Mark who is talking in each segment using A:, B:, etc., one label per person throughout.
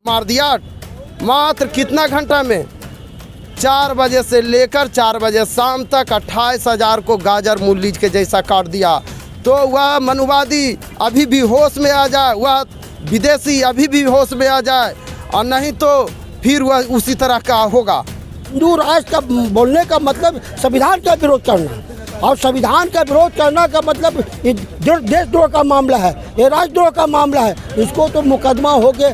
A: मार दिया मात्र कितना घंटा में, 4 बजे से लेकर 4 बजे शाम तक 28,000 को गाजर मूली के जैसा काट दिया। तो वह मनुवादी अभी भी होश में आ जाए, वह विदेशी अभी भी होश में आ जाए, और नहीं तो फिर वह उसी तरह का होगा।
B: हिंदू राष्ट्र का बोलने का मतलब संविधान का विरोध करना, और संविधान का विरोध करना का मतलब ये देशद्रोह का मामला है, ये राष्ट्रद्रोह का मामला है। इसको तो मुकदमा होके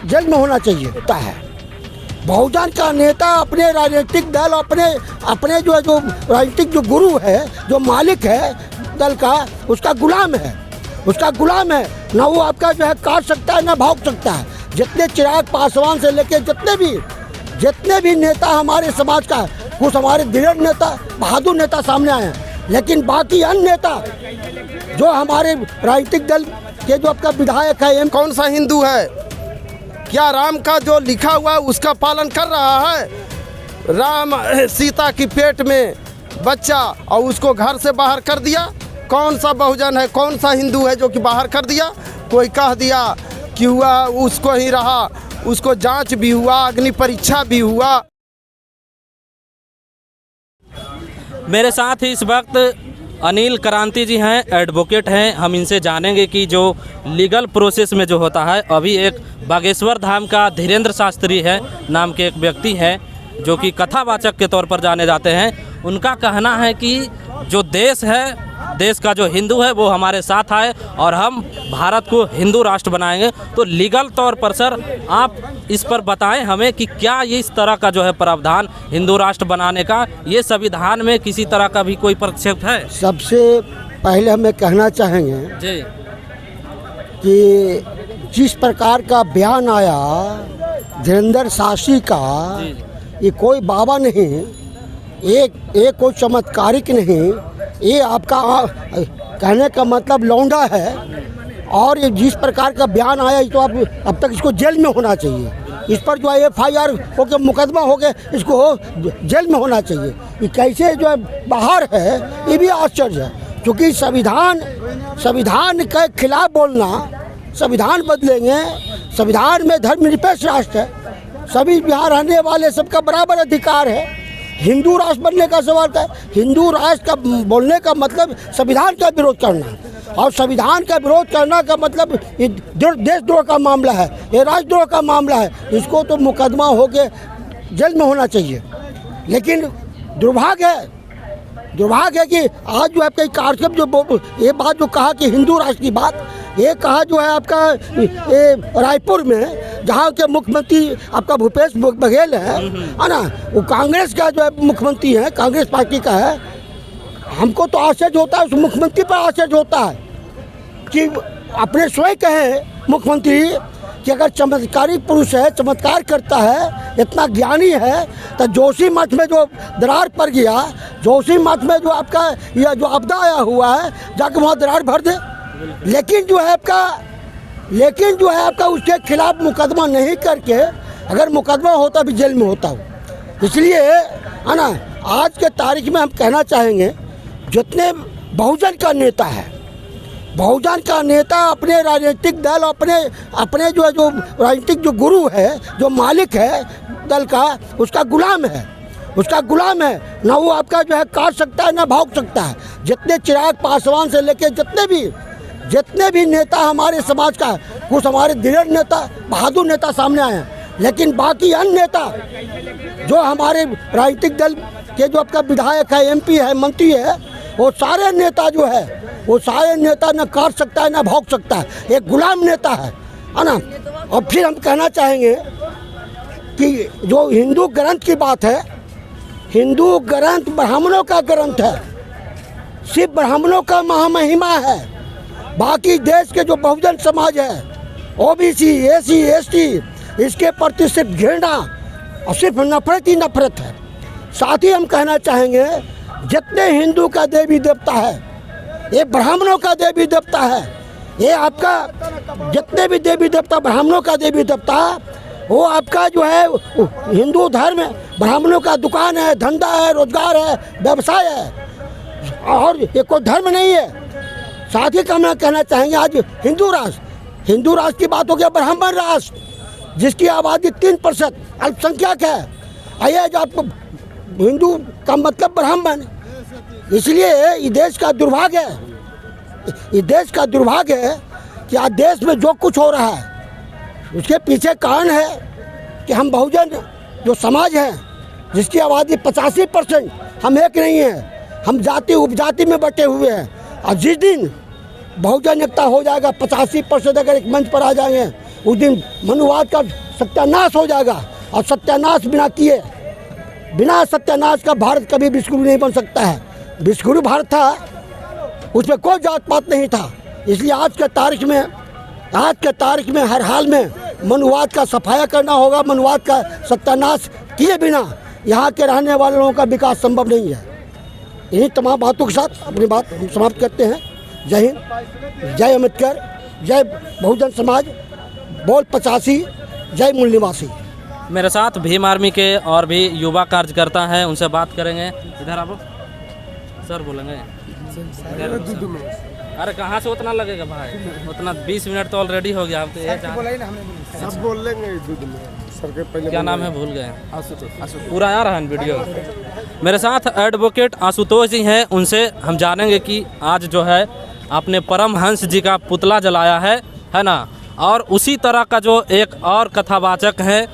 B: जेल में होना चाहिए होता है। बहुजन का नेता अपने राजनीतिक दल अपने जो राजनीतिक जो गुरु है, जो मालिक है दल का, उसका गुलाम है, उसका गुलाम है। ना वो आपका जो है काट सकता है ना भाग सकता है। जितने चिराग पासवान से लेके जितने भी नेता हमारे समाज का, कुछ हमारे दृढ़ नेता बहादुर नेता सामने आए हैं, लेकिन बाकी अन्य नेता जो हमारे राजनीतिक दल के जो आपका विधायक है,
A: कौन सा हिंदू है? क्या राम का जो लिखा हुआ है उसका पालन कर रहा है? राम सीता की पेट में बच्चा और उसको घर से बाहर कर दिया। कौन सा बहुजन है, कौन सा हिंदू है जो कि बाहर कर दिया? कोई कह दिया कि हुआ उसको ही रहा, उसको जांच भी हुआ, अग्नि परीक्षा भी हुआ।
C: मेरे साथ ही इस वक्त अनिल क्रांति जी हैं, एडवोकेट हैं। हम इनसे जानेंगे कि जो लीगल प्रोसेस में जो होता है, अभी एक बागेश्वर धाम का धीरेन्द्र शास्त्री है नाम के एक व्यक्ति हैं जो कि कथावाचक के तौर पर जाने जाते हैं। उनका कहना है कि जो देश है, देश का जो हिंदू है वो हमारे साथ आए और हम भारत को हिंदू राष्ट्र बनाएंगे। तो लीगल तौर पर सर आप इस पर बताएं हमें कि क्या ये इस तरह का जो है प्रावधान हिंदू राष्ट्र बनाने का, ये संविधान में किसी तरह का भी कोई प्रक्षेप है?
B: सबसे पहले हमें कहना चाहेंगे
C: जी
B: कि जिस प्रकार का बयान आया धीरेन्द्र शास्त्री का, ये कोई बाबा नहीं, एक कोई चमत्कारिक नहीं, ये आपका कहने का मतलब लौंडा है। और ये जिस प्रकार का बयान आया तो अब तक इसको जेल में होना चाहिए। इस पर जो है FIR हो के मुकदमा हो के इसको जेल में होना चाहिए। ये कैसे जो है बाहर है, ये भी आश्चर्य है। क्योंकि संविधान के खिलाफ बोलना, संविधान बदलेंगे, संविधान में धर्मनिरपेक्ष राष्ट्र है, सभी यहाँ रहने वाले सबका बराबर अधिकार है। हिंदू राष्ट्र बनने का सवाल है। हिंदू राष्ट्र का बोलने का मतलब संविधान का विरोध करना, और संविधान का विरोध करना का मतलब ये देशद्रोह का मामला है, ये राष्ट्रद्रोह का मामला है। इसको तो मुकदमा होके जेल में होना चाहिए। लेकिन दुर्भाग्य है कि आज जो है कई कार्यक्रम जो ये बात जो कहा कि हिंदू राष्ट्र की बात, ये कहा जो है आपका रायपुर में, जहाँ के मुख्यमंत्री आपका भूपेश बघेल है ना, वो कांग्रेस का जो है मुख्यमंत्री है, कांग्रेस पार्टी का है। हमको तो आश्चर्य होता है, उस मुख्यमंत्री पर आश्चर्य होता है कि अपने स्वयं कहे मुख्यमंत्री कि अगर चमत्कारी पुरुष है, चमत्कार करता है, इतना ज्ञानी है, तो जोशी मठ में जो दरार पड़ गया, जोशी मठ में जो आपका यह जो आपदा आया हुआ है, जाकर वहाँ दरार भर दे। लेकिन जो है आपका उसके खिलाफ मुकदमा नहीं करके, अगर मुकदमा होता भी जेल में होता हो। इसलिए है ना, आज के तारीख में हम कहना चाहेंगे जितने बहुजन का नेता है, बहुजन का नेता अपने राजनीतिक दल अपने जो राजनीतिक जो गुरु है, जो मालिक है दल का, उसका गुलाम है, उसका गुलाम है। ना वो आपका जो है काट सकता है ना भाग सकता है। जितने चिराग पासवान से लेके जितने भी नेता हमारे समाज का, कुछ हमारे दृढ़ नेता बहादुर नेता सामने आए हैं, लेकिन बाकी अन्य नेता जो हमारे राजनीतिक दल के जो आपका विधायक है, MP है, मंत्री है, वो सारे नेता जो है, वो सारे नेता न काट सकता है ना भाग सकता है, एक गुलाम नेता है ना। और फिर हम कहना चाहेंगे कि जो हिंदू ग्रंथ की बात है, हिंदू ग्रंथ ब्राह्मणों का ग्रंथ है, सिर्फ ब्राह्मणों का महामहिमा है। बाकी देश के जो बहुजन समाज है, OBC, SC, ST, इसके प्रति सिर्फ घृणा और सिर्फ नफरत ही नफरत है। साथ ही हम कहना चाहेंगे जितने हिंदू का देवी देवता है, ये ब्राह्मणों का देवी देवता है। ये आपका जितने भी देवी देवता ब्राह्मणों का देवी देवता, वो आपका जो है हिंदू धर्म ब्राह्मणों का दुकान है, धंधा है, रोजगार है, व्यवसाय है, और ये कोई धर्म नहीं है। साथ ही हम कहना चाहेंगे आज हिंदू राष्ट्र की बात हो गया, ब्राह्मण राष्ट्र, जिसकी आबादी 3% अल्पसंख्यक है। आइए जो आपको हिंदू का मतलब ब्राह्मण, इसलिए ये देश का दुर्भाग्य है, ये देश का दुर्भाग्य है कि आज देश में जो कुछ हो रहा है उसके पीछे कारण है कि हम बहुजन जो समाज है जिसकी आबादी 85%, हम एक नहीं हैं, हम जाति उपजाति में बटे हुए हैं। और जिस दिन बहुजन एकता हो जाएगा, 85% अगर एक मंच पर आ जाएंगे, उस दिन मनुवाद का सत्यानाश हो जाएगा। और सत्यानाश बिना सत्यानाश का भारत कभी विश्वगुरु नहीं बन सकता है। विश्वगुरु भारत था, उसमें कोई जात पात नहीं था। इसलिए आज के तारीख में हर हाल में मनुवाद का सफाया करना होगा। मनुवाद का सत्यानाश किए बिना यहाँ के रहने वाले लोगों का विकास संभव नहीं है। इन्हीं तमाम बातों के साथ अपनी बात हम समाप्त करते हैं। जय हिंद, जय अम्बेडकर, जय बहुजन समाज, बोल 85, जय मूल निवासी।
C: मेरे साथ भीम आर्मी के और भी युवा कार्यकर्ता हैं, उनसे बात करेंगे। इधर आप सर बोलेंगे। अरे कहाँ से उतना लगेगा भाई, उतना 20 मिनट तो ऑलरेडी हो गया। हम तो ये
A: सब बोल लेंगे दूध में। सर के पहले
C: क्या नाम है भूल गए, पूरा आ रहा है वीडियो। मेरे साथ एडवोकेट आशुतोष जी हैं, उनसे हम जानेंगे कि आज जो है आपने परमहंस जी का पुतला जलाया है ना। और उसी तरह का जो एक और कथावाचक है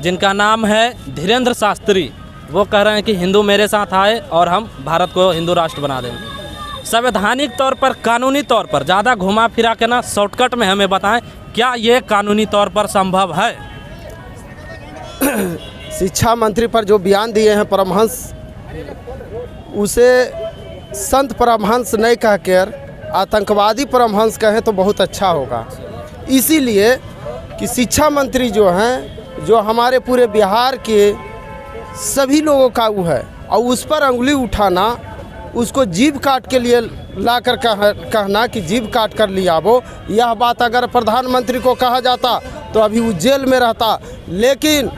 C: जिनका नाम है धीरेंद्र शास्त्री, वो कह रहे हैं कि हिंदू मेरे साथ आए और हम भारत को हिंदू राष्ट्र बना देंगे। संवैधानिक तौर पर, कानूनी तौर पर, ज़्यादा घुमा फिरा के ना शॉर्टकट में हमें बताएं, क्या ये कानूनी तौर पर संभव है?
A: शिक्षा मंत्री पर जो बयान दिए हैं परमहंस, उसे संत परमहंस नहीं कहकर आतंकवादी परमहंस कहें तो बहुत अच्छा होगा। इसीलिए कि शिक्षा मंत्री जो हैं, जो हमारे पूरे बिहार के सभी लोगों का वो है, और उस पर अंगुली उठाना, उसको जीभ काट के लिए लाकर कहना कि जीभ काट कर लिया वो, यह बात अगर प्रधानमंत्री को कहा जाता तो अभी वो जेल में रहता। लेकिन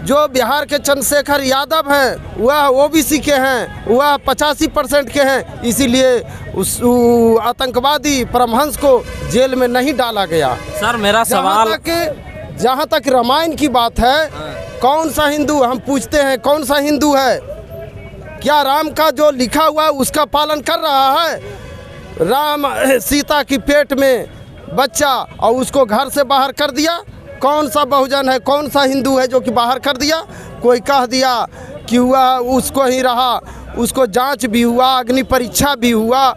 A: जो बिहार के चंद्रशेखर यादव हैं, वह ओबीसी के हैं, वह 85% के हैं, इसीलिए उस आतंकवादी परमहंस को जेल में नहीं डाला गया।
C: सर मेरा सवाल,
A: जहाँ तक रामायण की बात है, कौन सा हिंदू, हम पूछते हैं कौन सा हिंदू है? क्या राम का जो लिखा हुआ है उसका पालन कर रहा है? राम सीता की पेट में बच्चा और उसको घर से बाहर कर दिया, कौन सा बहुजन है, कौन सा हिंदू है जो कि बाहर कर दिया? कोई कह दिया कि वह उसको ही रहा, उसको जांच भी हुआ, अग्नि परीक्षा भी हुआ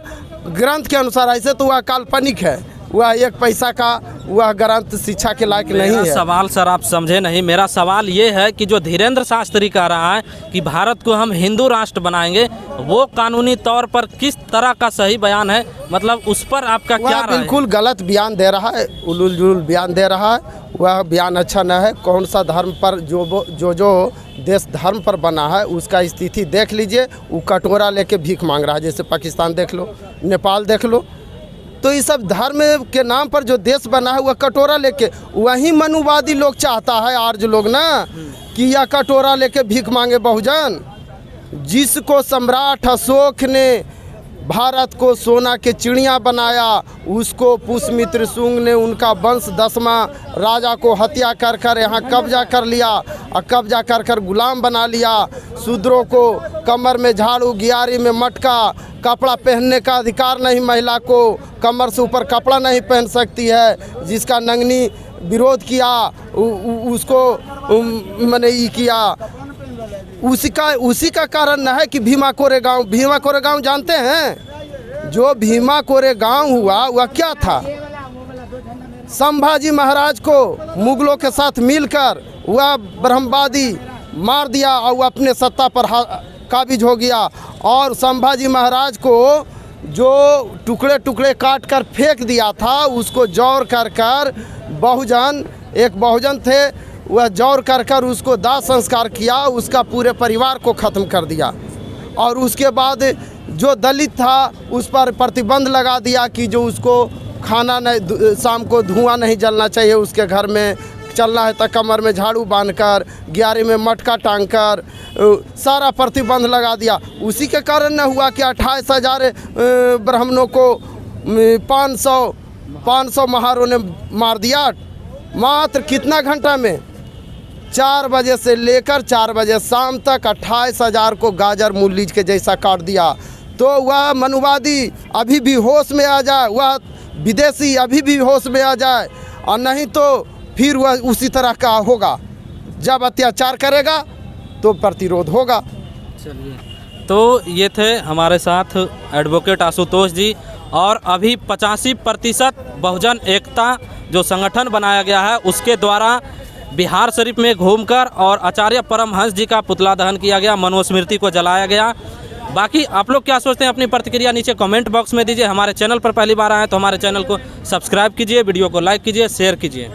A: ग्रंथ के अनुसार, ऐसे तो वह काल्पनिक है, वह 1 पैसा का वह ग्रंथ शिक्षा के लायक नहीं है।
C: सवाल सर आप समझे नहीं, मेरा सवाल ये है कि जो धीरेंद्र शास्त्री कह रहा है कि भारत को हम हिंदू राष्ट्र बनाएंगे, वो कानूनी तौर पर किस तरह का सही बयान है? मतलब उस पर आपका क्या राय है?
A: बिल्कुल गलत बयान दे रहा है, उलूल जुलूल बयान दे रहा है, वह बयान अच्छा न है। कौन सा धर्म पर जो देश धर्म पर बना है उसका स्थिति देख लीजिए। वो कटोरा लेके भीख मांग रहा है, जैसे पाकिस्तान देख लो, नेपाल देख लो। तो ये सब धर्म के नाम पर जो देश बना है वह कटोरा लेके, वही मनुवादी लोग चाहता है, आर्य लोग ना, कि यह कटोरा लेके भीख मांगे बहुजन। जिसको सम्राट अशोक ने भारत को सोना के चिड़िया बनाया, उसको पुष्यमित्र शुंग ने उनका वंश 10वां राजा को हत्या कर कर यहाँ कब्जा कर लिया, और कब्जा कर कर गुलाम बना लिया। शूद्रों को कमर में झाड़ू, गियारी में मटका, कपड़ा पहनने का अधिकार नहीं, महिला को कमर से ऊपर कपड़ा नहीं पहन सकती है। जिसका नंगनी विरोध किया उसको मैंने ये किया, उसी का कारण न है कि भीमा कोरेगांव जानते हैं? जो भीमा कोरेगांव हुआ वह क्या था? संभाजी महाराज को मुगलों के साथ मिलकर वह ब्रह्मवादी मार दिया और वह अपने सत्ता पर काबिज हो गया। और संभाजी महाराज को जो टुकड़े टुकड़े काट कर फेंक दिया था, उसको जोर कर कर एक बहुजन थे, वह जोर कर कर उसको दाह संस्कार किया, उसका पूरे परिवार को ख़त्म कर दिया। और उसके बाद जो दलित था उस पर प्रतिबंध लगा दिया कि जो उसको खाना नहीं, शाम को धुआं नहीं जलना चाहिए उसके घर में, चलना है तो कमर में झाड़ू बांधकर, गियारी में मटका टांगकर, सारा प्रतिबंध लगा दिया। उसी के कारण न हुआ कि 28,000 ब्राह्मणों को 500 महारों ने मार दिया, मात्र कितना घंटा में 4 बजे से लेकर 4 बजे शाम तक 28,000 को गाजर मूली के जैसा काट दिया। तो वह मनुवादी अभी भी होश में आ जाए, वह विदेशी अभी भी होश में आ जाए, और नहीं तो फिर वह उसी तरह का होगा। जब अत्याचार करेगा तो प्रतिरोध होगा।
C: चलिए, तो ये थे हमारे साथ एडवोकेट आशुतोष जी। और अभी 85% बहुजन एकता जो संगठन बनाया गया है उसके द्वारा बिहार शरीफ में घूमकर और आचार्य परमहंस जी का पुतला दहन किया गया, मनुस्मृति को जलाया गया। बाकी आप लोग क्या सोचते हैं, अपनी प्रतिक्रिया नीचे कमेंट बॉक्स में दीजिए। हमारे चैनल पर पहली बार आए तो हमारे चैनल को सब्सक्राइब कीजिए, वीडियो को लाइक कीजिए, शेयर कीजिए।